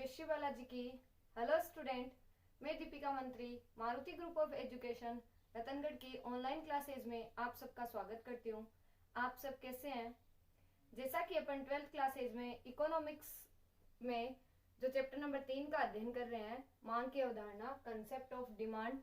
जय श्री बालाजी की। Hello student, मैं दीपिका मंत्री Maruti group of education Ratangarh की ऑनलाइन क्लासेज में आप सबका स्वागत करती हूँ। आप सब कैसे हैं? जैसा कि अपन 12th क्लासेज में इकोनॉमिक्स में जो चैप्टर नंबर 3 का अध्ययन कर रहे हैं, मांग की अवधारणा, कंसेप्ट ऑफ डिमांड,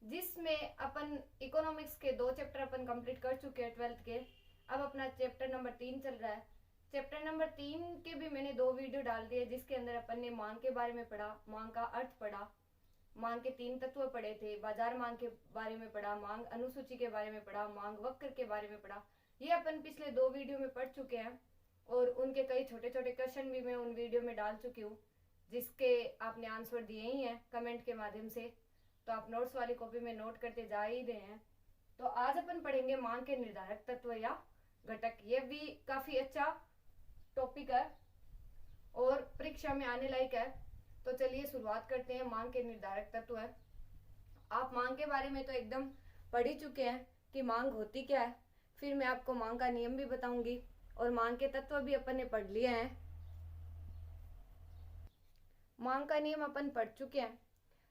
जिसमें अपन इकोनॉमिक्स के 2 चैप्टर अपन कंप्लीट कर चुके हैं 12th के। अब अपना चैप्टर नंबर 3 चल रहा है। चैप्टर नंबर 3 के भी मैंने 2 वीडियो डाल दिए, जिसके अंदर अपन ने मांग के बारे में पढ़ा, मांग का अर्थ पढ़ा, मांग के 3 तत्व पढ़े थे, बाजार मांग के बारे में पढ़ा, मांग अनुसूची के बारे में पढ़ा, मांग वक्र के बारे में पढ़ा। ये अपन पिछले 2 वीडियो में पढ़ चुके हैं और उनके कई छोटे छोटे क्वेश्चन भी मैं उन वीडियो में डाल चुकी हूँ, जिसके आपने आंसर दिए ही हैं कमेंट के माध्यम से। तो आप नोट्स वाली कॉपी में नोट करते जा ही रहे हैं। तो आज अपन पढ़ेंगे मांग के निर्धारक तत्व या घटक। ये भी काफी अच्छा टॉपिक है और परीक्षा में आने लायक है। तो चलिए शुरुआत करते हैं। मांग के निर्धारक तत्व है। आप मांग के बारे में तो एकदम पढ़ ही चुके हैं कि मांग होती क्या है। फिर मैं आपको मांग का नियम भी बताऊंगी और मांग के तत्व भी अपन ने पढ़ लिए हैं। मांग का नियम अपन पढ़ चुके हैं।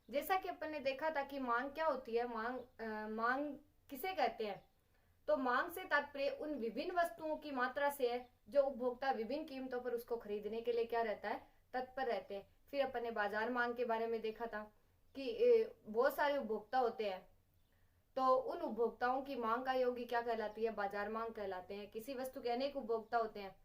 जैसा कि अपन ने देखा था कि मांग क्या होती है, मांग किसे कहते हैं। तो मांग से तात्पर्य उन विभिन्न वस्तुओं की मात्रा से है जो उपभोक्ता विभिन्न कीमतों पर उसको खरीदने के लिए क्या रहता है, तत्पर रहते हैं। फिर अपन ने बाजार मांग के बारे में देखा था कि बहुत सारे उपभोक्ता होते हैं, तो उन उपभोक्ताओं की मांग का योग क्या कहलाती है, बाजार मांग कहलाते हैं। किसी वस्तु के अनेक उपभोक्ता होते हैं,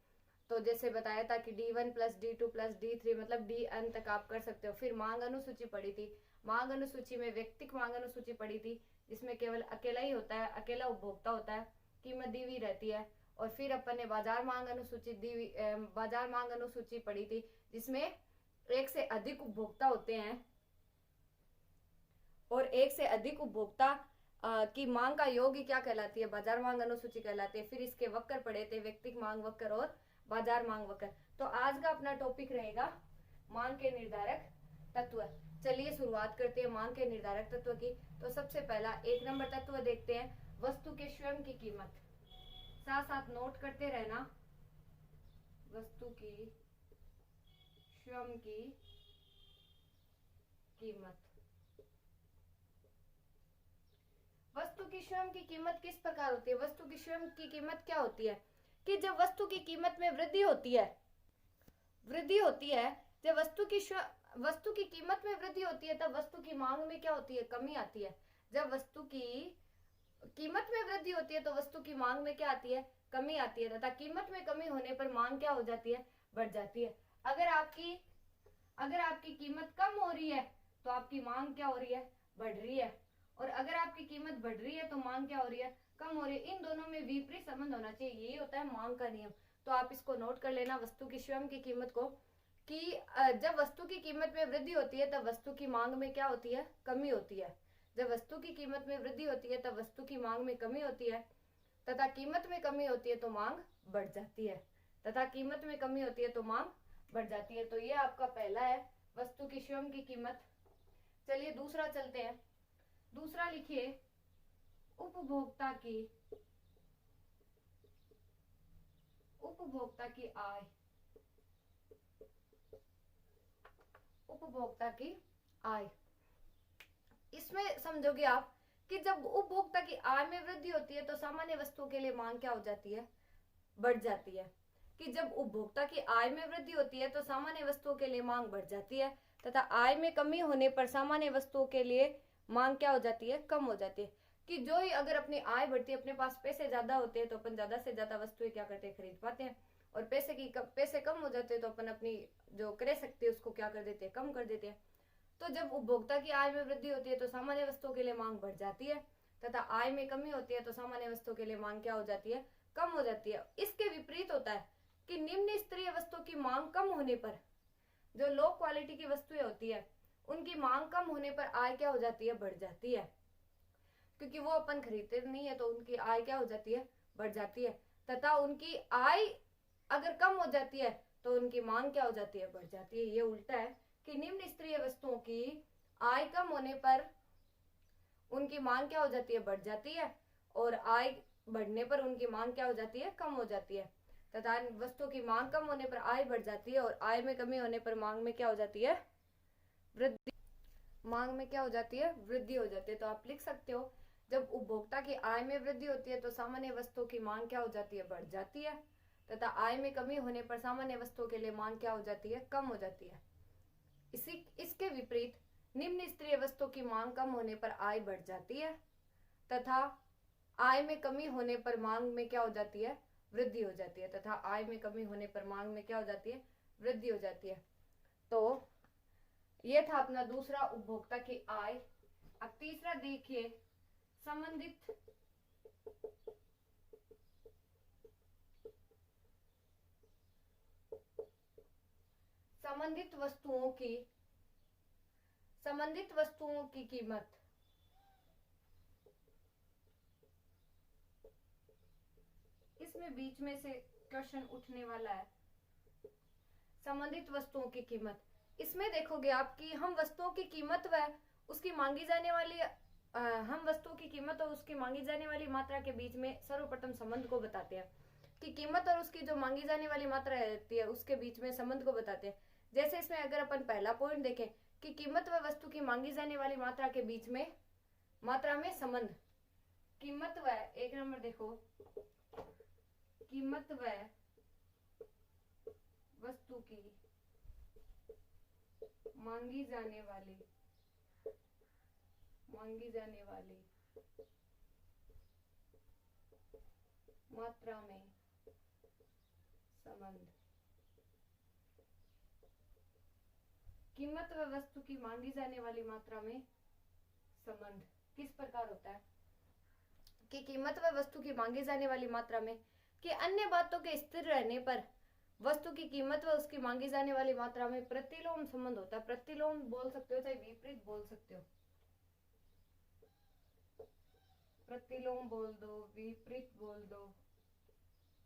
तो जैसे बताया था कि D1 + D2 + D3 मतलब DN तक आप कर सकते हो। फिर मांग अनुसूची पढ़ी थी। मांग अनुसूची में व्यक्तिक मांग अनुसूची पढ़ी थी, जिसमें केवल अकेला ही होता है, अकेला उपभोक्ता होता है, कीमत दी हुई रहती है। और फिर अपन ने बाजार मांग अनुसूची पढ़ी थी, जिसमें एक से अधिक उपभोक्ता होते हैं और एक से अधिक उपभोक्ता की मांग का योग क्या कहलाती है, बाजार मांग अनुसूची कहलाती है। फिर इसके वक्र पढ़े थे, व्यक्तिक मांग वक्र और बाजार मांग वक्र। तो आज का अपना टॉपिक रहेगा मांग के निर्धारक तत्व। चलिए शुरुआत करते हैं मांग के निर्धारक तत्व की। तो सबसे पहला 1 नंबर तत्व देखते हैं, वस्तु के स्वयं की कीमत। साथ साथ नोट करते रहना, वस्तु की स्वयं की कीमत। वस्तु की स्वयं की कीमत किस प्रकार होती है? वस्तु की स्वयं की कीमत क्या होती है कि जब वस्तु की कीमत में वृद्धि होती है, जब वस्तु की कीमत में वृद्धि होती है, तब वस्तु की मांग में क्या होती है, कमी आती है। जब वस्तु की कीमत में वृद्धि होती है तो वस्तु की मांग में क्या आती है, कमी आती है, तथा कीमत में कमी होने पर मांग क्या हो जाती है, बढ़ जाती है। अगर आपकी कीमत कम हो रही है तो आपकी मांग क्या हो रही है, बढ़ रही है। और अगर आपकी कीमत बढ़ रही है तो मांग क्या हो रही है, कम हो रही है। इन दोनों में विपरीत संबंध होना चाहिए, यही होता है मांग का नियम। तो आप इसको नोट कर लेना, वस्तु की स्वयं की कीमत को, कि जब वस्तु की कीमत में वृद्धि होती है तब वस्तु की मांग में क्या होती है, कमी होती है। जब वस्तु की कीमत में वृद्धि होती है तब वस्तु की मांग में कमी होती है, तथा कीमत में कमी होती है तो मांग बढ़ जाती है, तथा कीमत में कमी होती है तो मांग बढ़ जाती है। तो ये आपका पहला है, वस्तु की स्वयं की कीमत। चलिए दूसरा चलते हैं। दूसरा लिखिए, उपभोक्ता की आय। उपभोक्ता की आय, इसमें समझोगे आप कि जब उपभोक्ता की आय में वृद्धि होती है तो सामान्य वस्तुओं के लिए मांग क्या हो जाती है, बढ़ जाती है। कि जब उपभोक्ता की आय में वृद्धि होती है तो सामान्य वस्तुओं के लिए मांग बढ़ जाती है, तथा आय में कमी होने पर सामान्य वस्तुओं के लिए मांग क्या हो जाती है, कम हो जाती है। कि जो ही अगर अपनी आय बढ़ती है, अपने पास पैसे ज्यादा होते हैं तो अपन ज्यादा से ज्यादा वस्तुएं क्या करते हैं, खरीद पाते हैं। और पैसे कम हो जाते हैं तो अपन अपनी जो क्रय शक्ति है उसको क्या कर देते हैं, कम कर देते हैं। तो जब उपभोक्ता की आय में वृद्धि होती है तो सामान्य वस्तुओं के लिए मांग बढ़ जाती है, तथा आय में कमी होती है तो सामान्य वस्तुओं के लिए मांग क्या हो जाती है, कम हो जाती है। इसके विपरीत होता है कि निम्न स्तरीय वस्तुओं की मांग कम होने पर, जो लो क्वालिटी की वस्तुएं होती है उनकी मांग कम होने पर आय क्या हो जाती है, बढ़ जाती है। क्योंकि वो अपन खरीदते नहीं है तो उनकी आय क्या हो जाती है, बढ़ जाती है। तथा उनकी आय अगर कम हो जाती है तो उनकी मांग क्या हो जाती है, बढ़ जाती है। ये उल्टा है कि निम्न स्तरीय वस्तुओं की आय कम होने पर उनकी मांग क्या हो जाती है, बढ़ जाती है, और आय बढ़ने पर उनकी मांग क्या हो जाती है, कम हो जाती है। तथा वस्तुओं की मांग कम होने पर आय बढ़ जाती है और आय में कमी होने पर मांग में क्या हो जाती है, वृद्धि। मांग में क्या हो जाती है, वृद्धि हो जाती है। तो आप लिख सकते हो जब उपभोक्ता की आय में वृद्धि होती है तो सामान्य वस्तुओं की मांग क्या हो जाती है, बढ़ जाती है, तथा आय में कमी होने पर सामान्य वस्तुओं के लिए मांग क्या हो जाती है, कम हो जाती है। इसके विपरीत निम्न स्तरीय वस्तुओं की मांग कम होने पर आय बढ़ जाती है तथा आय में कमी होने पर मांग में क्या हो जाती है, वृद्धि हो जाती है, तथा आय में कमी होने पर मांग में क्या हो जाती है, वृद्धि हो जाती है। तो ये था अपना दूसरा, उपभोक्ता की आय। अब तीसरा देखिए, संबंधित संबंधित वस्तुओं की कीमत। इसमें बीच में से क्वेश्चन उठने वाला है, संबंधित वस्तुओं की कीमत। इसमें देखोगे आप कि हम वस्तुओं की कीमत व उसकी मांगी जाने वाली हम वस्तुओं की कीमत और उसकी मांगी जाने वाली मात्रा के बीच में सर्वप्रथम संबंध को बताते हैं कि कीमत और उसकी जो मांगी जाने वाली मात्रा रहती है उसके बीच में संबंध को बताते हैं। जैसे इसमें अगर अपन पहला पॉइंट देखें कि कीमत व वस्तु की मांगी जाने वाली मात्रा के बीच में मात्रा में संबंध, कीमत व, एक नंबर देखो, कीमत व वस्तु की मांगी जाने वाली मात्रा में संबंध। कीमत व वस्तु की मांगी जाने वाली मात्रा में संबंध किस प्रकार होता है कि कीमत व वस्तु की मांगी जाने वाली मात्रा में कि अन्य बातों के स्थिर रहने पर वस्तु की कीमत व उसकी मांगी जाने वाली मात्रा में प्रतिलोम संबंध होता है। प्रतिलोम बोल सकते हो, चाहे विपरीत बोल सकते हो, प्रतिलोम बोल दो, विपरीत बोल दो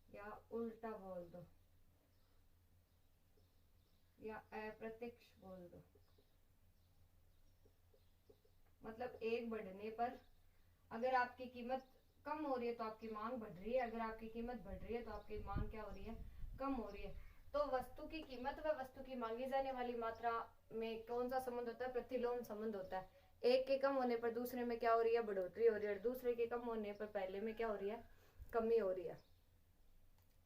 या उल्टा बोल दो या अप्रत्यक्ष बोल दो। मतलब एक बढ़ने पर अगर आपकी कीमत कम हो रही है तो आपकी मांग बढ़ रही है, अगर आपकी कीमत बढ़ रही है तो आपकी मांग क्या हो रही है, कम हो रही है। तो वस्तु की कीमत व वस्तु की मांगी जाने वाली मात्रा में कौन सा संबंध होता है, प्रतिलोम संबंध होता है। एक के कम होने पर दूसरे में क्या हो रही है, बढ़ोतरी हो रही है, दूसरे के कम होने पर पहले में क्या हो रही है, कमी हो रही है।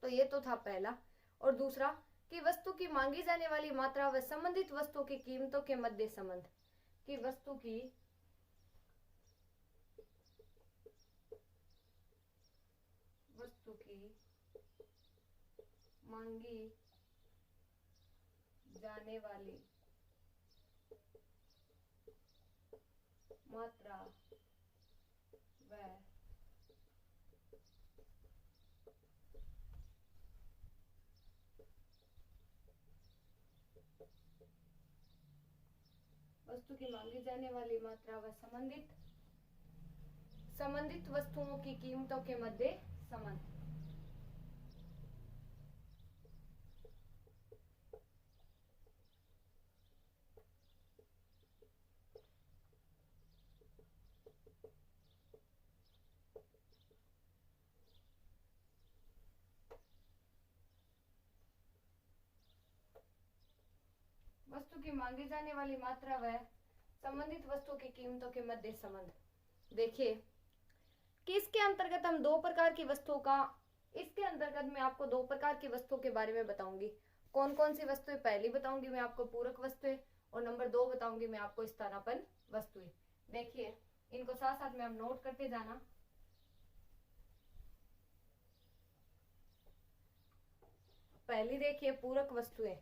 तो ये तो था पहला। और दूसरा कि वस्तु की मांगी जाने वाली मात्रा व संबंधित वस्तुओं की कीमतों के मध्य संबंध, कि वस्तु की मांगी जाने वाली मात्रा व वस्तु की मांगी जाने वाली मात्रा व संबंधित वस्तुओं की कीमतों के मध्य संबंध। वस्तु की मांगी जाने वाली मात्रा व संबंधित वस्तुओं की कीमतों के मध्य संबंध। देखिए कि इसके अंतर्गत हम दो प्रकार की वस्तुओं का, इसके अंतर्गत मैं आपको दो प्रकार की वस्तुओं के बारे में बताऊंगी। कौन कौन सी वस्तुएं, पहली बताऊंगी मैं आपको पूरक वस्तुएं और नंबर 2 बताऊंगी मैं आपको स्थानापन्न वस्तुएं। देखिए इनको साथ साथ में हम नोट करते जाना। पहली देखिए पूरक वस्तुएं।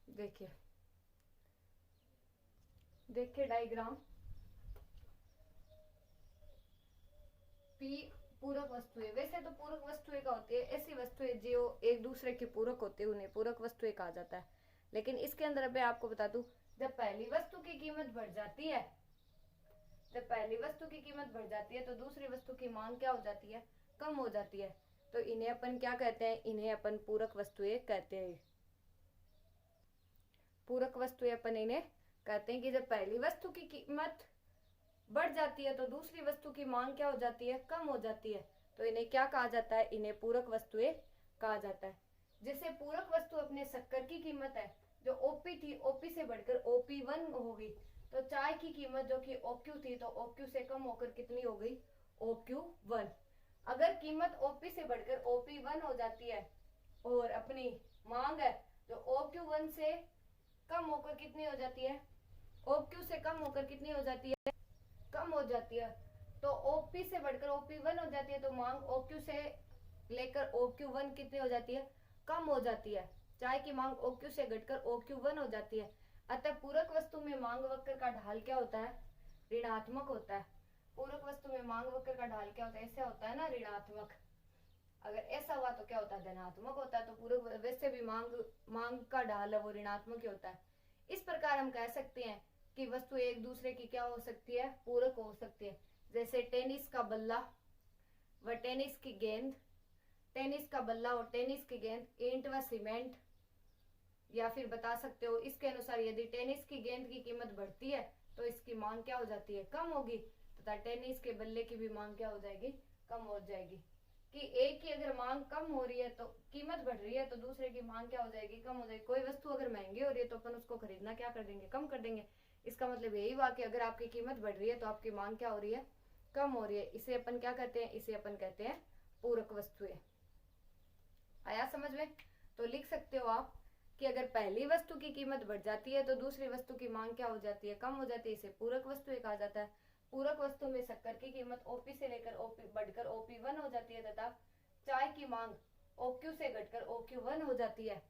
देखिए देखिए डायग्राम, पी पूरक वस्तुएं। वैसे तो पूरक वस्तुएं क्या होती है, ऐसी वस्तुएं जो एक दूसरे की पूरक होती है उन्हें पूरक वस्तुएं कहा जाता है। लेकिन इसके अंदर मैं आपको बता दूं, जब पहली वस्तु की कीमत बढ़ जाती है, जब पहली वस्तु की कीमत बढ़ जाती है तो दूसरी वस्तु की मांग क्या हो जाती है, कम हो जाती है। तो इन्हें अपन क्या कहते हैं, इन्हें अपन पूरक वस्तुएं कहते हैं। पूरक वस्तुएं अपन इन्हें कहते हैं कि जब पहली वस्तु की कीमत बढ़ जाती है तो दूसरी वस्तु की मांग क्या हो जाती है, कम हो जाती है। तो इन्हें क्या कहा जाता है, इन्हें पूरक वस्तुएं कहा जाता है। जैसे पूरक वस्तु अपने शक्कर की कीमत है जो ओपी थी, ओपी से बढ़कर OP1 होगी, तो चाय की कीमत जो कि OQ थी तो OQ से कम होकर कितनी हो गई, OQ1। अगर कीमत OP से बढ़कर OP1 हो जाती है और अपनी मांग है जो OQ1 से कम होकर कितनी हो जाती है, OQ से कम होकर कितनी हो जाती है, कम हो जाती है, तो OP से बढ़कर OP1 हो जाती है, तो मांग OQ से लेकर OQ1 कितनी हो जाती है, कम हो जाती है। चाय की मांग OQ से घटकर OQ1 हो जाती है। अतः पूरक वस्तु में मांग वक्र का ढाल क्या होता है, ऋणात्मक होता है। पूरक वस्तु में मांग वक्र का ढाल क्या होता है, ऐसा होता है ना, ऋणात्मक। अगर ऐसा हुआ तो क्या होता है, धनात्मक होता है। तो पूरक वैसे भी मांग का ढाल है वो ऋणात्मक ही होता है। इस प्रकार हम कह सकते हैं कि वस्तु एक दूसरे की क्या हो सकती है, पूरक हो सकती है। जैसे टेनिस का बल्ला व टेनिस की गेंद, टेनिस का बल्ला और टेनिस की गेंद, ईंट व सीमेंट। या फिर बता सकते हो इसके अनुसार यदि टेनिस की गेंद की कीमत बढ़ती है तो इसकी मांग क्या हो जाती है, कम होगी, तथा टेनिस के बल्ले की भी मांग क्या हो जाएगी, कम हो जाएगी। कि एक की अगर मांग कम हो रही है तो कीमत बढ़ रही है तो दूसरे की मांग क्या हो जाएगी, कम हो जाएगी। कोई वस्तु अगर महंगी हो रही है तो अपन उसको खरीदना क्या कर देंगे, कम कर देंगे। इसका मतलब यही हुआ कि अगर आपकी कीमत बढ़ रही है तो आपकी मांग क्या हो रही है, कम हो रही है। इसे अपन क्या कहते हैं, इसे अपन कहते हैं पूरक वस्तुएं। आया समझ में? तो लिख सकते हो आप कि अगर पहली वस्तु की कीमत बढ़ जाती है तो दूसरी वस्तु की मांग क्या हो जाती है, कम हो जाती है। इसे पूरक वस्तुएं कहा जाता है। पूरक वस्तु में शक्कर की कीमत OP से लेकर बढ़कर OP1 हो जाती है तथा चाय की मांग OQ से घटकर OQ1 हो जाती है।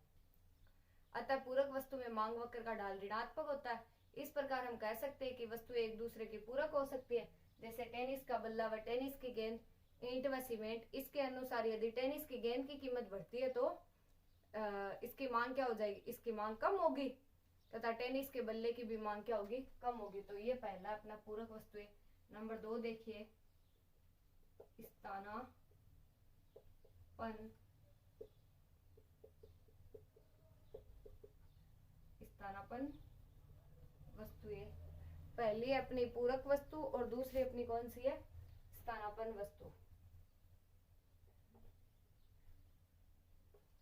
अतः पूरक वस्तु में मांग वक्र का ढाल ऋणात्मक होता है। इस प्रकार हम कह सकते हैं कि वस्तु एक दूसरे की पूरक हो सकती है। जैसे टेनिस का बल्ला व टेनिस की गेंद, ईंट व सीमेंट। इसके अनुसार यदि टेनिस की गेंद की कीमत बढ़ती है तो इसकी मांग क्या हो जाएगी, इसकी मांग कम होगी, तथा टेनिस के बल्ले की भी मांग क्या होगी, कम होगी। तो ये पहला अपना पूरक वस्तुएं। नंबर 2 देखिए, स्थानापन्न वस्तुएं। पहली अपनी पूरक वस्तु और दूसरी अपनी कौन सी है, स्थानापन्न वस्तु।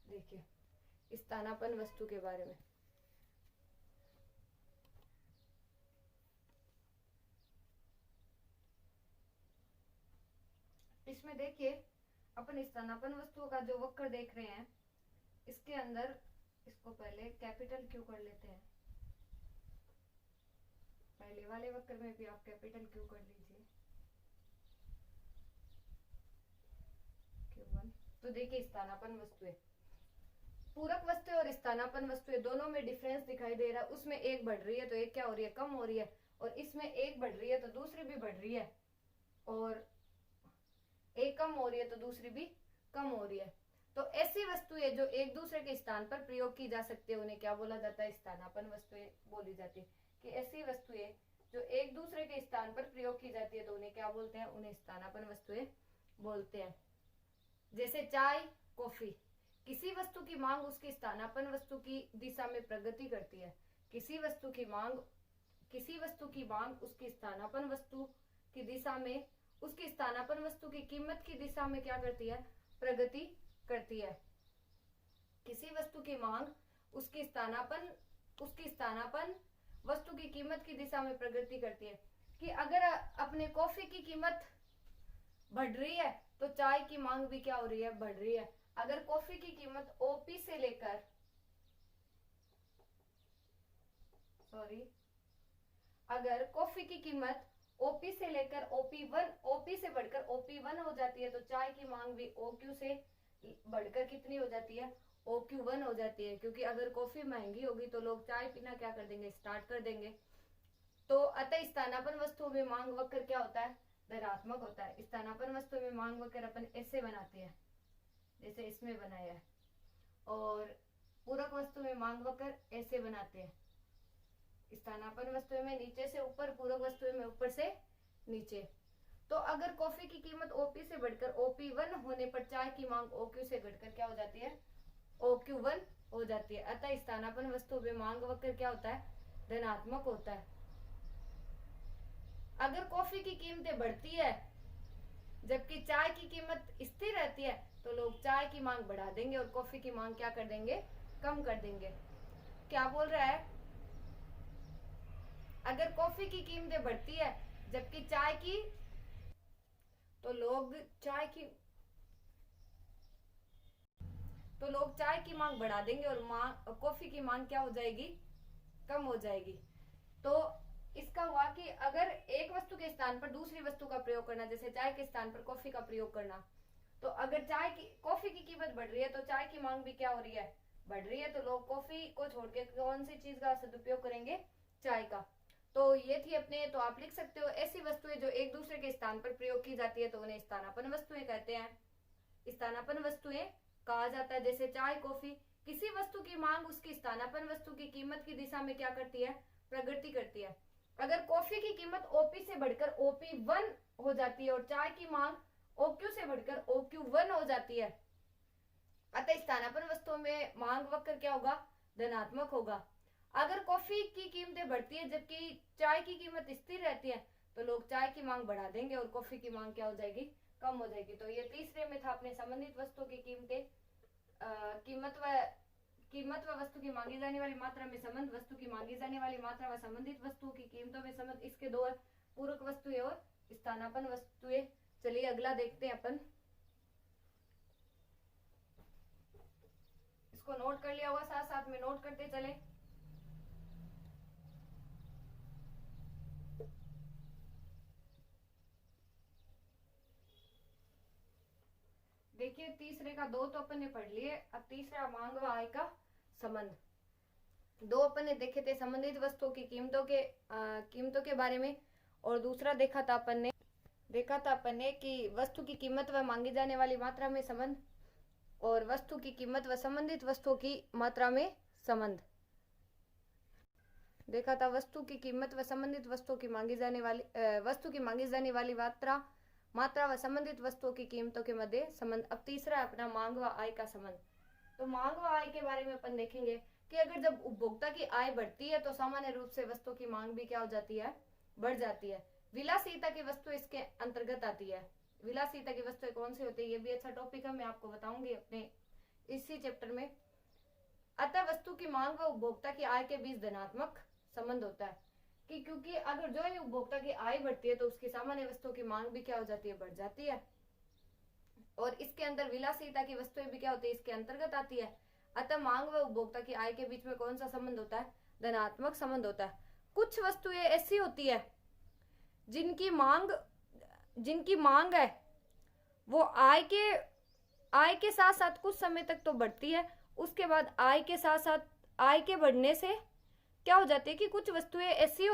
देखिए स्थानापन्न वस्तु के बारे में। इसमें देखिए अपन स्थानापन्न वस्तुओं का जो वक्र देख रहे हैं, इसके अंदर इसको पहले कैपिटल क्यू कर लेते हैं। पहले वाले वक्र में भी आप कैपिटल क्यू कर लीजिए, Q1। तो देखिए स्थानापन्न वस्तुएं, पूरक वस्तुएं और स्थानापन्न वस्तुएं दोनों में डिफरेंस दिखाई दे रहा है। उसमें एक बढ़ रही है तो एक क्या हो रही है, कम हो रही है। और इसमें एक बढ़ रही है तो दूसरी भी बढ़ रही है, और एक कम हो रही है तो दूसरी भी कम हो रही है। तो ऐसी वस्तुएं जो एक दूसरे के स्थान पर प्रयोग की जा सकती है उन्हें क्या बोला जाता है, स्थानापन्न वस्तुएं बोली जाती है। कि ऐसी वस्तुएं जो एक दूसरे के स्थान पर प्रयोग की जाती है तो उन्हें क्या बोलते हैं, उन्हें स्थानापन्न वस्तुएं बोलते हैं। जैसे चाय, कॉफी। किसी वस्तु की मांग उसकी स्थानापन्न वस्तु की दिशा में प्रगति करती है। किसी वस्तु की मांग उसकी स्थानापन्न वस्तु की दिशा में, उसकी स्थानापन्न वस्तु की कीमत की दिशा में क्या करती है, प्रगति करती है। किसी वस्तु की मांग उसकी स्थानापन्न वस्तु की कीमत की दिशा में प्रगति करती है। कि अगर अपने कॉफी की कीमत बढ़ रही है तो चाय की मांग भी क्या हो रही है, बढ़ रही है। अगर कॉफी की कीमत OP से लेकर अगर कॉफी की कीमत OP से लेकर OP से बढ़कर OP1 हो जाती है तो चाय की मांग भी OQ से बढ़कर कितनी हो जाती है, OQ1 हो जाती है। क्योंकि अगर कॉफी महंगी होगी तो लोग चाय पीना क्या कर देंगे, स्टार्ट कर देंगे। तो अतः स्थानापन्न वस्तुओं में मांग वक्र क्या होता है, धनात्मक होता है। स्थानापन्न वस्तु में मांग वक्र अपन ऐसे बनाते हैं जैसे इसमें बनाया है, और पूरक वस्तु में मांग वक्र ऐसे बनाते हैं। स्थानापन्न वस्तु में नीचे से ऊपर, पूरक वस्तु में ऊपर से नीचे। तो अगर कॉफी की कीमत ओपी से बढ़कर OP1 होने पर चाय की मांग OQ से घटकर क्या हो जाती है, OQ1 हो जाती है। अतः स्थानापन्न वस्तु में मांग वक्र क्या होता है, धनात्मक होता है। अगर कॉफी की कीमतें बढ़ती है जबकि चाय की कीमत स्थिर रहती है तो लोग चाय की मांग बढ़ा देंगे और कॉफी की मांग क्या कर देंगे, कम कर देंगे। क्या बोल रहा है, अगर कॉफी की कीमतें बढ़ती है जबकि चाय की, तो लोग चाय की मांग बढ़ा देंगे और कॉफी की मांग क्या हो जाएगी, कम हो जाएगी। तो इसका हुआ कि अगर एक वस्तु के स्थान पर दूसरी वस्तु का प्रयोग करना, जैसे चाय के स्थान पर कॉफी का प्रयोग करना, तो अगर कॉफी की कीमत बढ़ रही है तो चाय की मांग भी क्या हो रही है, बढ़ रही है। तो लोग कॉफी को छोड़ के कौन सी चीज का सदुपयोग करेंगे, चाय का। तो ये थी अपने, तो आप लिख सकते हो ऐसी वस्तुएं जो एक दूसरे के स्थान पर प्रयोग की जाती है तो उन्हें स्थानापन्न वस्तुएं कहते हैं। स्थानापन्न वस्तुएं कहा जाता है, जैसे चाय, कॉफी। किसी वस्तु की मांग उसकी स्थानापन्न वस्तु की कीमत की दिशा में क्या करती है, प्रगति करती है। अगर कॉफी की कीमत OP से बढ़कर OP1 हो जाती है और चाय की मांग OQ से बढ़कर OQ1 हो जाती है, अतः स्थानापन्न वस्तुओं में मांग वक्र क्या होगा, धनात्मक होगा। अगर कॉफी की कीमतें बढ़ती है जबकि चाय की कीमत स्थिर रहती है तो लोग चाय की मांग बढ़ा देंगे और कॉफी की मांग क्या हो जाएगी, कम हो जाएगी। तो ये तीसरे में था अपने संबंधित वस्तुओं की कीमतें, कीमत व वस्तु की मांगी जाने वाली मात्रा में संबंध, वस्तु की मांगी जाने वाली मात्रा व संबंधित वस्तुओं की कीमतों में संबंध। इसके दो पूरक वस्तुएं और स्थानापन्न वस्तुएं। चलिए अगला देखते हैं अपन। इसको नोट कर लिया होगा, साथ साथ में नोट करते चले। देखिए तीसरे का दो तो अपन ने पढ़ लिए, अब तीसरा मांग व आय का संबंध। दो अपन ने देखे थे संबंधित वस्तुओं की कीमतों के बारे में, और दूसरा देखा था अपन ने कि वस्तु की कीमत व मांगी जाने वाली मात्रा में संबंध, और वस्तु की कीमत व संबंधित वस्तुओं की मात्रा में संबंध देखा था। वस्तु की कीमत व संबंधित वस्तुओं की मांगी जाने वाली वस्तु की मांगी जाने वाली मात्रा व संबंधित वस्तुओं की कीमतों के मध्य संबंध। अब तीसरा है अपना मांग व आय का संबंध। तो मांग व आय के बारे में अपन देखेंगे कि अगर जब उपभोक्ता की आय बढ़ती है तो सामान्य रूप से वस्तुओं की मांग भी क्या हो जाती है, बढ़ जाती है। विलासिता की वस्तु इसके अंतर्गत आती है। विलासिता की वस्तुएं कौन सी होती है, ये भी अच्छा टॉपिक है, मैं आपको बताऊंगी अपने इसी चैप्टर में। अतः वस्तु की मांग व उपभोक्ता की आय के बीच धनात्मक संबंध होता है कि क्योंकि अगर जो ही उपभोक्ता की आय बढ़ती है तो उसकी सामान्य वस्तुओं की मांग भी क्या हो जाती है, बढ़ जाती है। और इसके अंदर विलासिता की वस्तुएं भी क्या होती है, इसके अंतर्गत आती है। अतः मांग व उपभोक्ता की आय के बीच में कौन सा संबंध होता है, धनात्मक संबंध होता है। कुछ वस्तुएं ऐसी होती है जिनकी मांग है वो आय के साथ साथ कुछ समय तक तो बढ़ती है, उसके बाद आय के साथ साथ आय के बढ़ने से क्या हो जाती है कि कुछ वस्तुएं ऐसी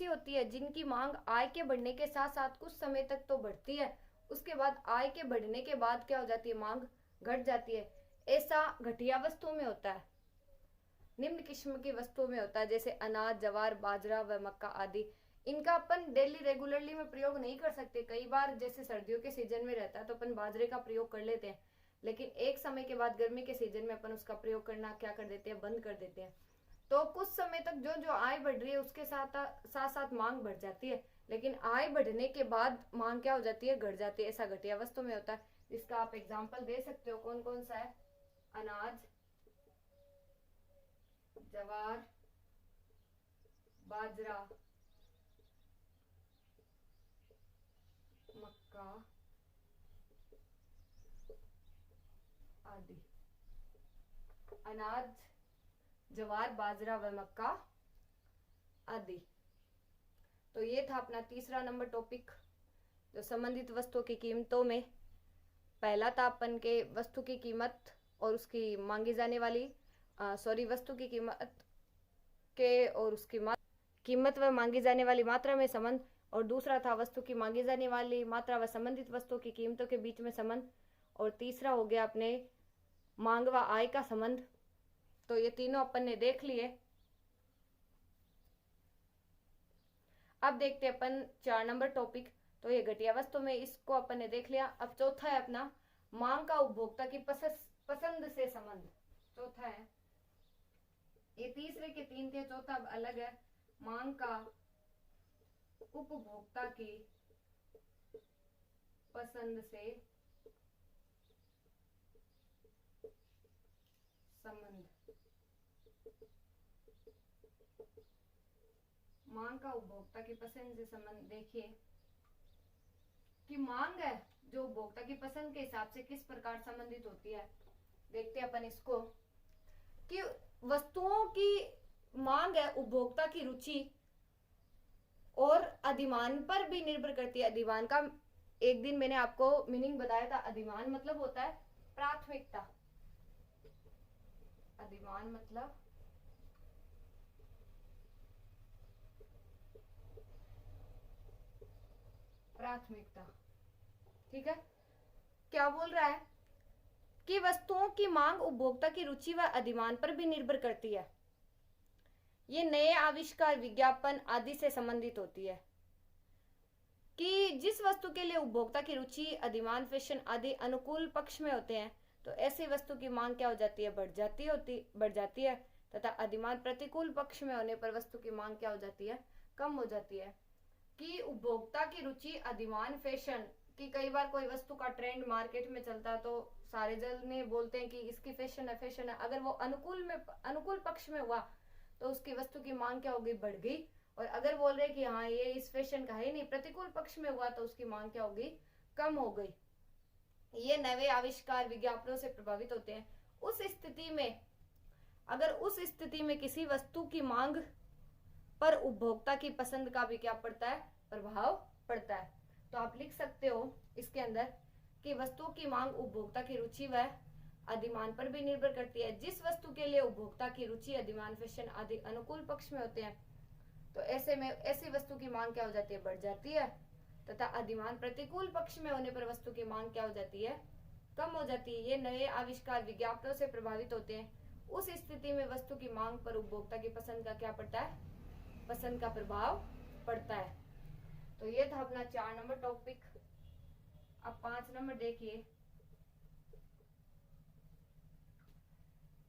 होती है जिनकी मांग आय के बढ़ने के साथ साथ कुछ समय तक तो बढ़ती है, उसके बाद आय के बढ़ने के बाद क्या हो जाती है, मांग घट जाती है। ऐसा घटिया वस्तुओं में होता है, निम्न किस्म की वस्तुओं में होता है, जैसे अनाज, जवार, बाजरा व मक्का आदि। इनका अपन डेली रेगुलरली में प्रयोग नहीं कर सकते। कई बार जैसे सर्दियों के सीजन में रहता है तो अपन बाजरे का प्रयोग कर लेते हैं, लेकिन एक समय के बाद गर्मी के सीजन में अपन उसका प्रयोग करना क्या कर देते हैं, बंद कर देते हैं। तो कुछ समय तक जो आय बढ़ रही है उसके साथ मांग बढ़ जाती है, लेकिन आय बढ़ने के बाद मांग क्या हो जाती है, घट जाती है। ऐसा घटिया वस्तु में होता है, जिसका आप एग्जाम्पल दे सकते हो। कौन कौन सा है, अनाज, जवार, बाजरा, मक्का आदि। अनाज, जवार, बाजरा व मक्का आदि। तो ये था अपना तीसरा नंबर टॉपिक, जो संबंधित वस्तुओं की कीमतों में। पहला था अपन के वस्तु की कीमत और उसकी मांगी जाने वाली वस्तु की कीमत के और उसकी कीमत व मांगी जाने वाली मात्रा में संबंध, और दूसरा था वस्तु की मांगी जाने वाली मात्रा व संबंधित वस्तुओं की कीमतों के बीच में संबंध, और तीसरा हो गया अपने मांग व आय का संबंध। तो ये तीनों अपन ने देख लिए। अब देखते हैं अपन 4 नंबर टॉपिक। तो ये घटिया वस्तु में इसको अपन ने देख लिया। अब चौथा है अपना मांग का उपभोक्ता की पसंद से संबंध। चौथा है, ये तीसरे के 3 थे, चौथा अलग है। मांग का उपभोक्ता की पसंद से संबंध। मांग का उपभोक्ता की पसंद से संबंध। देखिए कि मांग है जो उपभोक्ता की पसंद के हिसाब से किस प्रकार संबंधित होती है। देखते हैं अपन इसको कि वस्तुओं की मांग है उपभोक्ता की रुचि और अधिमान पर भी निर्भर करती है। अधिमान का एक दिन मैंने आपको मीनिंग बताया था। अधिमान मतलब होता है प्राथमिकता। अधिमान मतलब प्राथमिकता। ठीक है, क्या बोल रहा है कि वस्तुओं की मांग उपभोक्ता की रुचि व अधिमान पर भी निर्भर करती है। ये नए आविष्कार, विज्ञापन आदि से संबंधित होती है कि जिस वस्तु के लिए उपभोक्ता की रुचि, अधिमान, फैशन आदि अनुकूल पक्ष में होते हैं तो ऐसी वस्तु की मांग क्या हो जाती है, बढ़ जाती है तथा अधिमान प्रतिकूल पक्ष में होने पर वस्तु की मांग क्या हो जाती है, कम हो जाती है। कि उपभोक्ता की रुचि, अधिमान, फैशन कि कई बार कोई वस्तु का ट्रेंड मार्केट में चलता है तो सारे जने बोलते हैं कि इसकी फैशन है। अगर वो अनुकूल पक्ष में हुआ तो उसकी वस्तु की मांग क्या हो गई, बढ़ गई। और अगर बोल रहे कि हाँ ये इस फैशन का है नहीं, प्रतिकूल पक्ष में हुआ तो उसकी मांग क्या हो गई, कम हो गई। ये नए आविष्कार, विज्ञापनों से प्रभावित होते हैं। उस स्थिति में किसी वस्तु की मांग पर उपभोक्ता की पसंद का भी क्या पड़ता है, प्रभाव पड़ता है। तो आप लिख सकते हो इसके अंदर कि वस्तुओं की मांग उपभोक्ता की रुचि व अधिमान पर भी निर्भर करती है। जिस वस्तु के लिए उपभोक्ता की रुचि, अधिमान, फैशन आदि अनुकूल पक्ष में होते हैं तो ऐसे में ऐसी वस्तु की मांग क्या हो जाती है, बढ़ जाती है तथा अधिमान प्रतिकूल पक्ष में होने पर वस्तु की मांग क्या हो जाती है, कम हो जाती है। ये नए आविष्कार, विज्ञापनों से प्रभावित होते हैं। उस स्थिति में वस्तु की मांग पर उपभोक्ता की पसंद का क्या पड़ता है, पसंद का प्रभाव पड़ता है। तो ये था अपना 4 नंबर टॉपिक। अब 5 नंबर देखिए।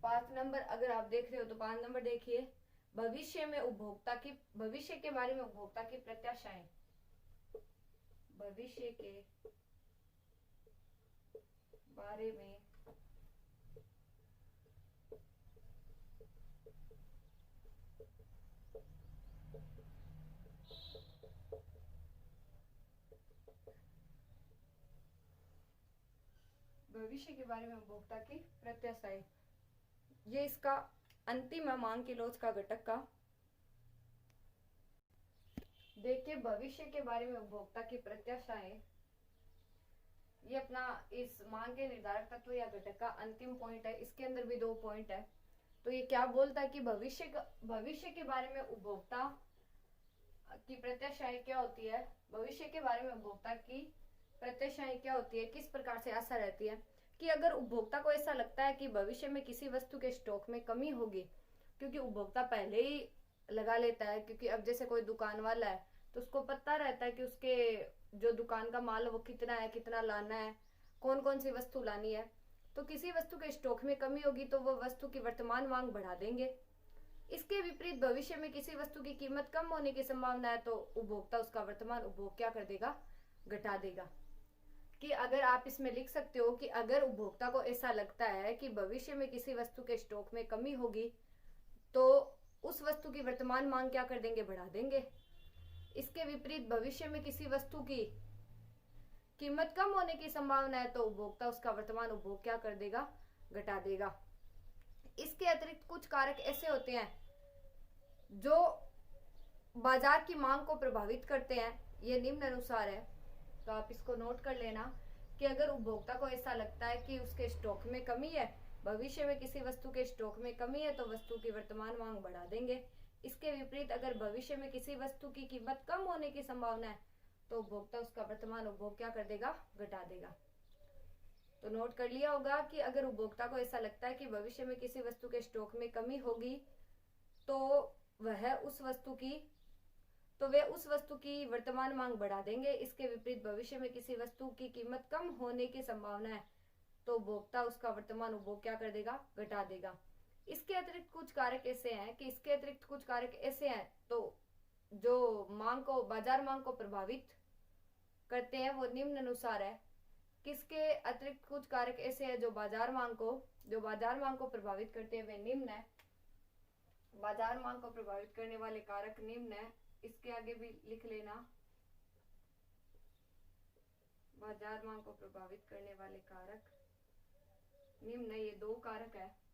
5 नंबर अगर आप देख रहे हो तो 5 नंबर देखिए, भविष्य के बारे में उपभोक्ता की प्रत्याशाएं। भविष्य के बारे में उपभोक्ता की प्रत्याशाएं, ये इसका अंतिम है मांग की लोच का घटक का। देखिए भविष्य के बारे में उपभोक्ता की प्रत्याशाएं, ये अपना इस मांग के निर्धारक तत्व या घटक का अंतिम पॉइंट है। इसके अंदर भी 2 पॉइंट है। तो ये क्या बोलता है कि भविष्य के बारे में उपभोक्ता की प्रत्याशाएं क्या होती है, भविष्य के बारे में उपभोक्ता की प्रत्याशाएं क्या होती है, किस प्रकार से आशा रहती है कि अगर उपभोक्ता को ऐसा लगता है कि भविष्य में किसी वस्तु के स्टॉक में कमी होगी, क्योंकि उपभोक्ता पहले ही लगा लेता है, क्योंकि अब जैसे कोई दुकान वाला है तो उसको पता रहता है कि उसके जो दुकान का माल है वो कितना है, कितना लाना है, कौन कौन सी वस्तु लानी है। तो किसी वस्तु के स्टॉक में कमी होगी तो वो वस्तु की वर्तमान मांग बढ़ा देंगे। इसके विपरीत भविष्य में किसी वस्तु की कीमत कम होने की संभावना है तो उपभोक्ता उसका वर्तमान उपभोग क्या कर देगा, घटा देगा। कि अगर आप इसमें लिख सकते हो कि अगर उपभोक्ता को ऐसा लगता है कि भविष्य में किसी वस्तु के स्टॉक में कमी होगी तो उस वस्तु की वर्तमान मांग क्या कर देंगे, बढ़ा देंगे। इसके विपरीत भविष्य में किसी वस्तु की कीमत कम होने की संभावना है तो उपभोक्ता उसका वर्तमान उपभोग क्या कर देगा, घटा देगा। इसके अतिरिक्त कुछ कारक ऐसे होते हैं जो बाजार की मांग को प्रभावित करते हैं। ये निम्न अनुसार है, तो आप इसको नोट कर लेना कि अगर उपभोक्ता को ऐसा लगता है कि उसके स्टॉक में कमी है, भविष्य में किसी वस्तु के स्टॉक में कमी है तो वस्तु की वर्तमान मांग बढ़ा देंगे। इसके विपरीत अगर भविष्य में किसी वस्तु की कीमत कम होने की संभावना है तो उपभोक्ता उसका वर्तमान उपभोग क्या कर देगा, घटा देगा। तो नोट कर लिया होगा कि अगर उपभोक्ता को ऐसा लगता है कि भविष्य में किसी वस्तु के स्टॉक में कमी होगी तो वे उस वस्तु की वर्तमान मांग बढ़ा देंगे। इसके विपरीत भविष्य में किसी वस्तु की कीमत कम होने की संभावना है तो उपभोक्ता उसका वर्तमान उपभोग क्या कर देगा, घटा देगा। इसके अतिरिक्त कुछ कारक ऐसे हैं तो जो बाजार मांग को प्रभावित करते हैं वो निम्न अनुसार है। किसके अतिरिक्त कुछ कारक ऐसे हैं जो बाजार मांग को प्रभावित करते हैं वे निम्न है। बाजार मांग को प्रभावित करने वाले कारक निम्न है, इसके आगे भी लिख लेना। बाजार मांग को प्रभावित करने वाले कारक निम्न है, ये 2 कारक है।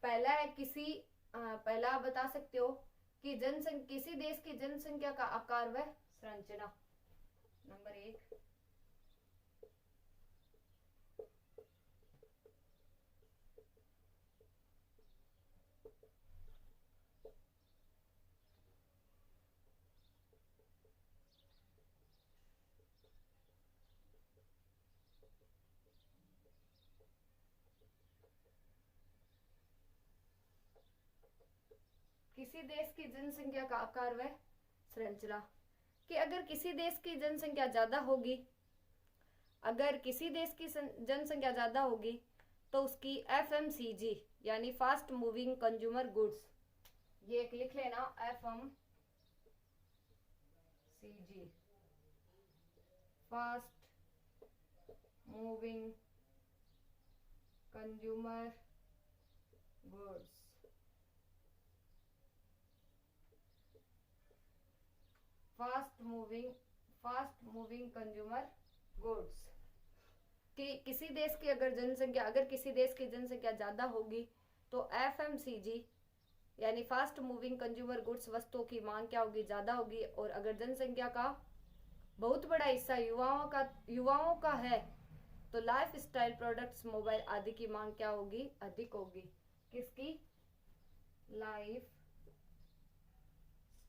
पहला है पहला आप बता सकते हो कि किसी देश की जनसंख्या का आकार व संरचना। नंबर 1। किसी देश की जनसंख्या का आकार व संरचना कि अगर किसी देश की जनसंख्या ज्यादा होगी तो उसकी FMCG यानी फास्ट मूविंग कंज्यूमर गुड्स, ये एक लिख लेना, FMCG fast moving consumer goods. Fast moving consumer goods कि किसी देश की किसी देश की जनसंख्या ज्यादा होगी तो FMCG यानी फास्ट मूविंग कंज्यूमर गुड्स वस्तुओं की मांग क्या होगी, ज्यादा होगी। और अगर जनसंख्या का बहुत बड़ा हिस्सा युवाओं का है तो लाइफ स्टाइल प्रोडक्ट्स, मोबाइल आदि की मांग क्या होगी, अधिक होगी। किसकी? लाइफ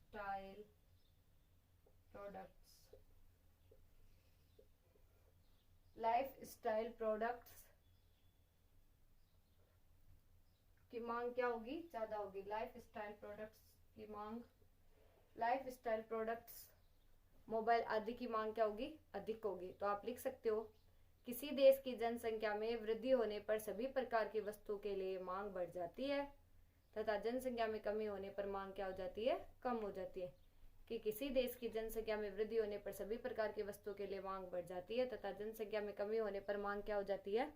स्टाइल प्रोडक्ट्स की मांग क्या होगी, ज्यादा होगी। लाइफ स्टाइल प्रोडक्ट्स, मोबाइल आदि की मांग क्या होगी, अधिक होगी। तो आप लिख सकते हो किसी देश की जनसंख्या में वृद्धि होने पर सभी प्रकार की वस्तुओं के लिए मांग बढ़ जाती है तथा जनसंख्या में कमी होने पर मांग क्या हो जाती है, कम हो जाती है। कि किसी देश की जनसंख्या में वृद्धि होने पर सभी प्रकार की वस्तुओं के लिए मांग बढ़ जाती है तथा जनसंख्या में कमी होने पर मांग क्या हो जाती है,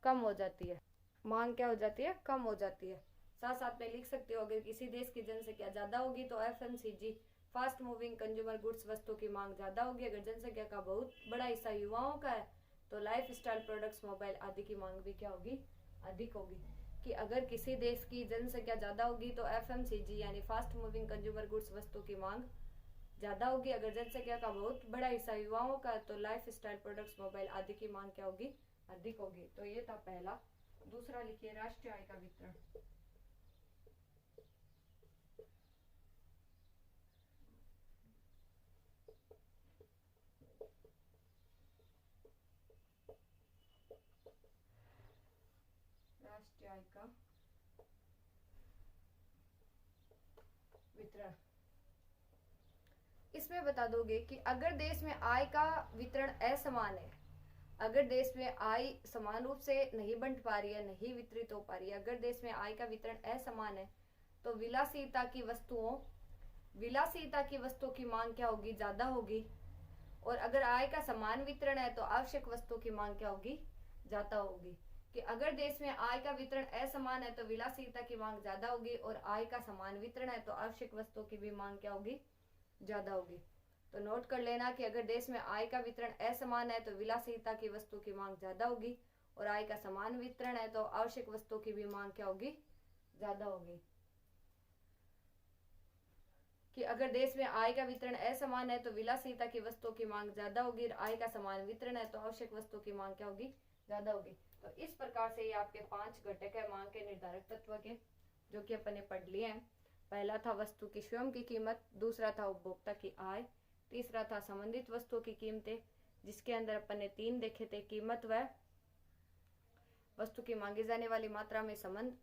कम हो जाती है। मांग क्या हो जाती है, कम हो जाती है। साथ साथ में लिख सकते हो अगर किसी देश की जनसंख्या ज्यादा होगी तो FMCG fast moving consumer goods वस्तुओं की मांग ज्यादा होगी। अगर जनसंख्या का बहुत बड़ा हिस्सा युवाओं का है तो लाइफ स्टाइल प्रोडक्ट्स, मोबाइल आदि की मांग भी क्या होगी, अधिक होगी। कि अगर किसी देश की जनसंख्या ज्यादा होगी तो FMCG यानी फास्ट मूविंग कंज्यूमर गुड्स वस्तुओं की मांग ज्यादा होगी। अगर जनसंख्या का बहुत बड़ा हिस्सा युवाओं का तो लाइफ स्टाइल प्रोडक्ट्स, मोबाइल आदि की मांग क्या होगी, अधिक होगी। तो ये था पहला। दूसरा लिखिए राष्ट्रीय आय का वितरण। राष्ट्रीय आय का वितरण, इसमें बता दोगे कि अगर देश में आय का वितरण असमान है, अगर देश में आय समान रूप से नहीं बंट पा रही है, नहीं वितरित हो पा रही है, अगर देश में आय का वितरण असमान है तो विलासिता की वस्तुओं की मांग क्या होगी, ज्यादा होगी। और अगर आय का समान वितरण है तो आवश्यक वस्तुओं की मांग क्या होगी, ज्यादा होगी। कि अगर देश में आय का वितरण असमान है तो विलासिता की मांग ज्यादा होगी और आय का समान वितरण है तो आवश्यक वस्तुओं की भी मांग क्या होगी, ज्यादा होगी। तो नोट कर लेना कि अगर देश में आय का वितरण असमान है तो विलासिता की वस्तु की मांग ज्यादा होगी और आय का समान वितरण है तो आवश्यक वस्तुओं की भी मांग क्या होगी, ज्यादा होगी। कि अगर देश में आय का वितरण असमान है तो विलासिता की वस्तुओं की मांग ज्यादा होगी और आय का समान वितरण है तो आवश्यक वस्तुओं की मांग क्या होगी, ज्यादा होगी। तो इस प्रकार से ये आपके 5 घटक है मांग के निर्धारक तत्व के, जो कि अपन ने पढ़ लिए हैं। पहला था वस्तु की स्वयं की कीमत, दूसरा था उपभोक्ता की आय, तीसरा था संबंधित वस्तुओं की कीमतें, जिसके अंदर अपन ने 3 देखे थे, कीमत व वस्तु की मांगी जाने वाली मात्रा में संबंध,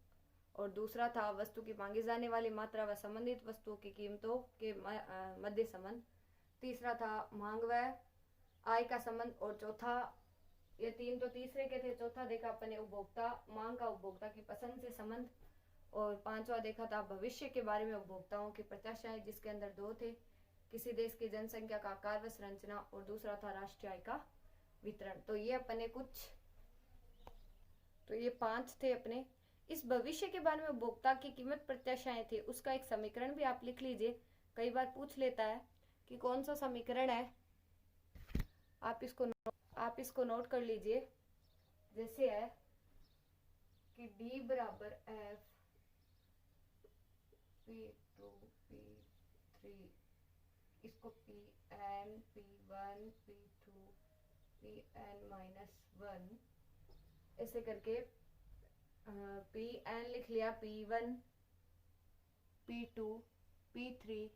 और दूसरा था वस्तु की मांगी जाने वाली मात्रा व संबंधित वस्तुओं की कीमतों के मध्य संबंध, तीसरा था मांग व आय का संबंध, और चौथा, ये 3 तो तीसरे के थे, चौथा देखा अपने उपभोक्ता मांग का उपभोक्ता की पसंद से संबंध, और पांचवा देखा था भविष्य के बारे में उपभोक्ताओं की प्रत्याशाएं, जिसके अंदर 2 थे, किसी देश की जनसंख्या का आकार व संरचना, और दूसरा था राष्ट्रीय आय का वितरण। तो ये अपने ये 5 थे अपने। इस भविष्य के बारे में उपभोक्ता की कीमत प्रत्याशाएं थी, उसका एक समीकरण भी आप लिख लीजिए, कई बार पूछ लेता है कि कौन सा समीकरण है, आप इसको नोट कर लीजिए। जैसे है कि D बराबर F P2 P3, इसको Pn P1 P2 Pn-1 ऐसे करके Pn लिख लिया, P1 P2 P3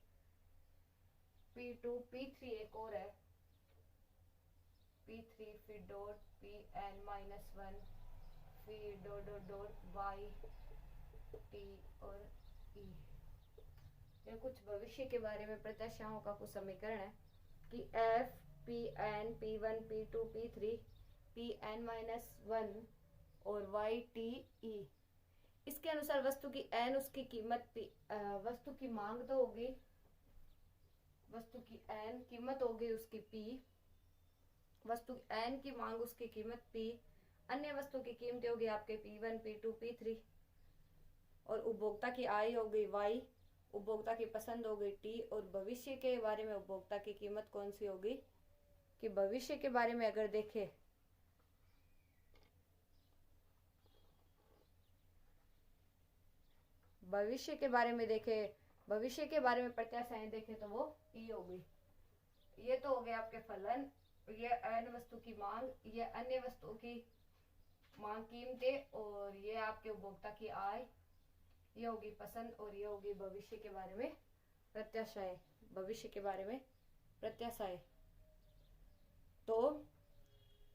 एक और है P3, फिर डॉट Pn-1, फिर डॉट y t और e। यह कुछ भविष्य के बारे में प्रत्याशाओं का कुछ समीकरण है कि f Pn P1 P2 P3 Pn-1 और y t e। इसके अनुसार वस्तु की n उसकी कीमत p, वस्तु की मांग तो होगी, वस्तु की n कीमत होगी उसकी p, वस्तु n की मांग उसकी कीमत p, अन्य वस्तु की कीमतें होगी आपके P1 P2 P3, और उपभोक्ता की आय हो गई y, उपभोक्ता की पसंद हो गई t, और भविष्य के बारे में उपभोक्ता की कीमत कौन सी होगी, कि भविष्य के बारे में अगर देखें भविष्य के बारे में प्रत्याशाएं देखें तो वो ई होगी। ये तो हो गया आपके फलन, ये n वस्तु की मांग, ये अन्य वस्तुओं की मांग कीमतें, और ये आपके उपभोक्ता की आय, ये होगी पसंद, और ये होगी भविष्य के बारे में प्रत्याशाएं। तो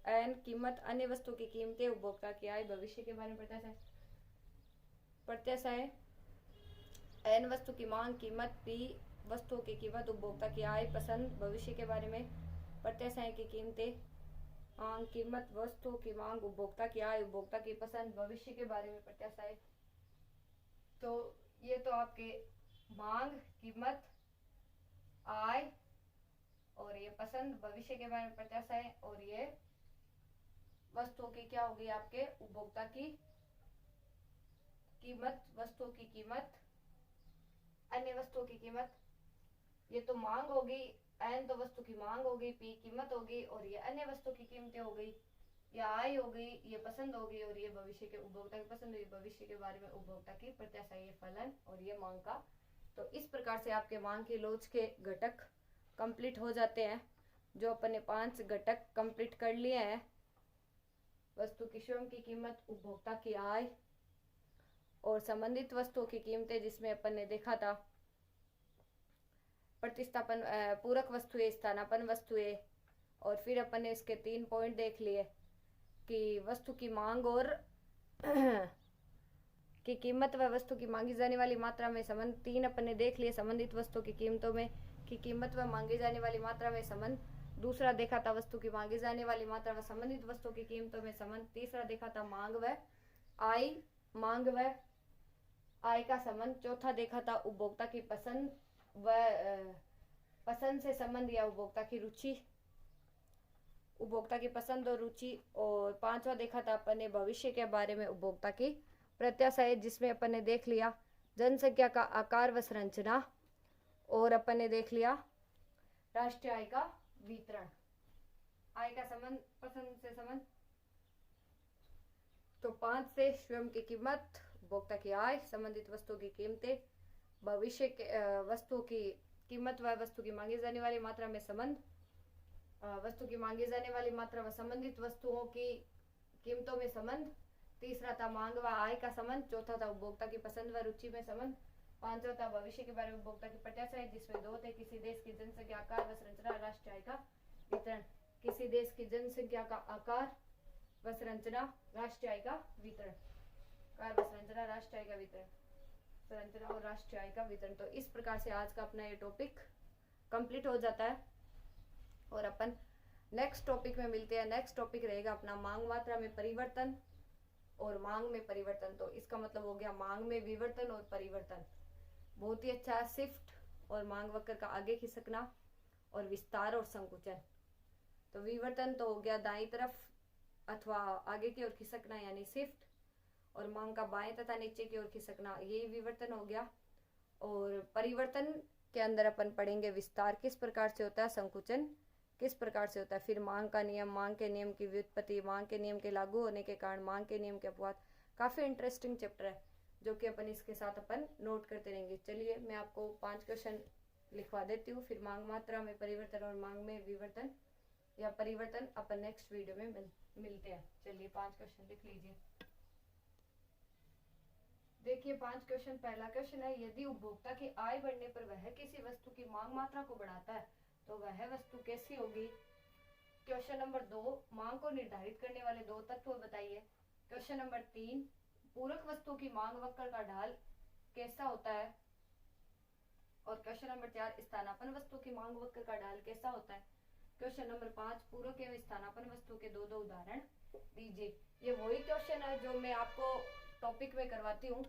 n कीमत, अन्य वस्तु की कीमतें, उपभोक्ता की आय, भविष्य के बारे में प्रत्याशाएं। n वस्तु की मांग, कीमत, p वस्तुओं की कीमत, उपभोक्ता की आय, पसंद, भविष्य के बारे में प्रत्याशाएं की कीमतें, मांग, कीमत, वस्तुओं की मांग, उपभोक्ता की आय, उपभोक्ता की पसंद, भविष्य के बारे में प्रत्याशाएं। तो ये तो आपके मांग, कीमत, आय और ये पसंद, भविष्य के बारे में प्रत्याशाएं, और ये वस्तुओं की क्या होगी आपके उपभोक्ता की कीमत, वस्तुओं की कीमत, अन्य वस्तुओं की कीमत। ये तो मांग होगी, n तो वस्तु की मांग होगी, p कीमत होगी, और ये अन्य वस्तु की कीमतें हो गई, ये आय हो गई, ये पसंद होगी, और ये भविष्य के उपभोक्ता की पसंद होगी, भविष्य के बारे में उपभोक्ता की प्रत्याशा, ये फलन, और ये मांग का। तो इस प्रकार से आपके मांग की लोच के घटक कंप्लीट हो जाते हैं। जो अपन ने 5 घटक कंप्लीट कर लिए हैं, वस्तु की स्वयं की कीमत, उपभोक्ता की आय और संबंधित वस्तुओं की कीमतें, जिसमें अपन ने देखा था प्रतिस्थापन, पूरक वस्तुएं, स्थानापन्न वस्तुएं, और फिर अपन ने इसके 3 पॉइंट देख लिए कि वस्तु की मांग और की कीमत व वस्तु की मांगी जाने वाली मात्रा में संबंध। 3 अपन ने देख लिए संबंधित वस्तु की कीमतों में की कीमत व मांगी जाने वाली मात्रा में संबंध। दूसरा देखा था वस्तु की मांगी जाने वाली मात्रा व संबंधित वस्तु की कीमतों में संबंध। तीसरा देखा था मांग व आय का संबंध। चौथा देखा था उपभोक्ता की पसंद व पसंद से संबंध या उपभोक्ता की रुचि, उपभोक्ता की पसंद और रुचि। और पांचवा देखा था अपन ने भविष्य के बारे में उपभोक्ता की प्रत्याशाएं, जिसमें अपन ने देख लिया जनसंख्या का आकार व संरचना, और अपन ने देख लिया राष्ट्रीय आय का वितरण, आय का संबंध, पसंद से संबंध। तो 5 से स्वयं की कीमत, उपभोक्ता की आय, संबंधित वस्तुओं की कीमतें, भविष्य के वस्तुओं की कीमत व वस्तु की मांगी जाने वाली मात्रा में संबंध, वस्तु की मांगी जाने वाली मात्रा व संबंधित वस्तुओं की कीमतों में संबंध। तीसरा था मांग व आय का संबंध। चौथा था उपभोक्ता की पसंद व रुचि में संबंध। पांचवा था भविष्य के बारे में उपभोक्ता की प्रत्याशा है, जिसमें दो थे किसी देश की जनसंख्या आकार व संरचना राष्ट्रीय आय का वितरण। किसी देश की जनसंख्या का आकार व संरचना राष्ट्रीय आय का वितरण, आकार व संरचना राष्ट्रीय आय का वितरण, संरचना और राष्ट्रीय आय का वितरण। तो इस प्रकार से आज का अपना ये टॉपिक कंप्लीट हो जाता है और अपन नेक्स्ट टॉपिक में मिलते हैं। नेक्स्ट टॉपिक रहेगा अपना मांग मात्रा में परिवर्तन और मांग में परिवर्तन। तो इसका मतलब हो गया मांग में विवर्तन और परिवर्तन। बहुत ही अच्छा, शिफ्ट और मांग वक्र का आगे खिसकना और विस्तार और संकुचन। तो विवर्तन तो हो गया दाईं तरफ अथवा आगे की ओर खिसकना यानी शिफ्ट, और मांग का बाएं तथा नीचे की ओर खिसकना यही विवर्तन हो गया। और परिवर्तन के अंदर अपन पढ़ेंगे विस्तार किस प्रकार से होता है, संकुचन किस प्रकार से होता है, फिर मांग का नियम, मांग के नियम की व्युत्पत्ति, मांग के नियम के लागू होने के कारण, मांग के नियम के अपवाद। काफी इंटरेस्टिंग चैप्टर है जो कि अपन इसके साथ अपन नोट करते रहेंगे। चलिए मैं आपको 5 क्वेश्चन लिखवा देती हूँ, फिर मांग मात्रा में परिवर्तन और मांग में विवर्तन या परिवर्तन अपन नेक्स्ट वीडियो में मिलते हैं। चलिए 5 क्वेश्चन लिख लीजिए। देखिए 5 क्वेश्चन। पहला क्वेश्चन है, यदि उपभोक्ता की आय बढ़ने पर वह किसी वस्तु की मांग मात्रा को बढ़ाता है तो वह वस्तु कैसी होगी। क्वेश्चन नंबर 2, मांग को निर्धारित करने वाले 2 तत्व बताइए। क्वेश्चन नंबर 3, पूरक वस्तु की मांग वक्र का ढाल कैसा होता है। और क्वेश्चन नंबर 4, स्थानापन्न वस्तु की मांग वक्र का ढाल कैसा होता है। क्वेश्चन नंबर 5, पूरक एवं स्थानापन्न वस्तु के 2 उदाहरण दीजिए। ये वही क्वेश्चन है जो मैं आपको टॉपिक में करवाती हूँ,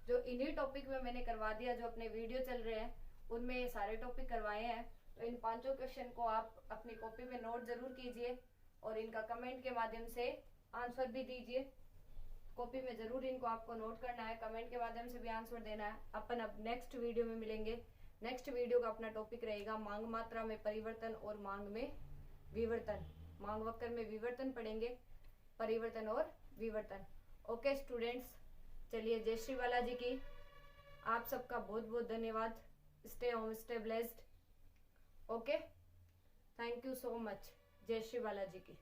जो इन्हीं टॉपिक में मैंने करवा दिया। जो अपने वीडियो चल रहे हैं उनमें ये सारे टॉपिक करवाए हैं। तो इन 5 क्वेश्चन को आप अपनी कॉपी में नोट जरूर कीजिए और इनका कमेंट के माध्यम से आंसर भी दीजिए। कॉपी में जरूर इनको आपको नोट करना है, कमेंट के माध्यम से भी आंसर देना है। अपन अब नेक्स्ट वीडियो में मिलेंगे। नेक्स्ट वीडियो का अपना टॉपिक रहेगा मांग मात्रा में परिवर्तन और मांग में विवर्तन। मांग वक्र में विवर्तन पढ़ेंगे, परिवर्तन और विवर्तन। ओके स्टूडेंट्स, चलिए जय श्री बालाजी की। आप सबका बहुत बहुत धन्यवाद। Stay home, stay blessed. Okay, thank you so much. जय श्री बालाजी की।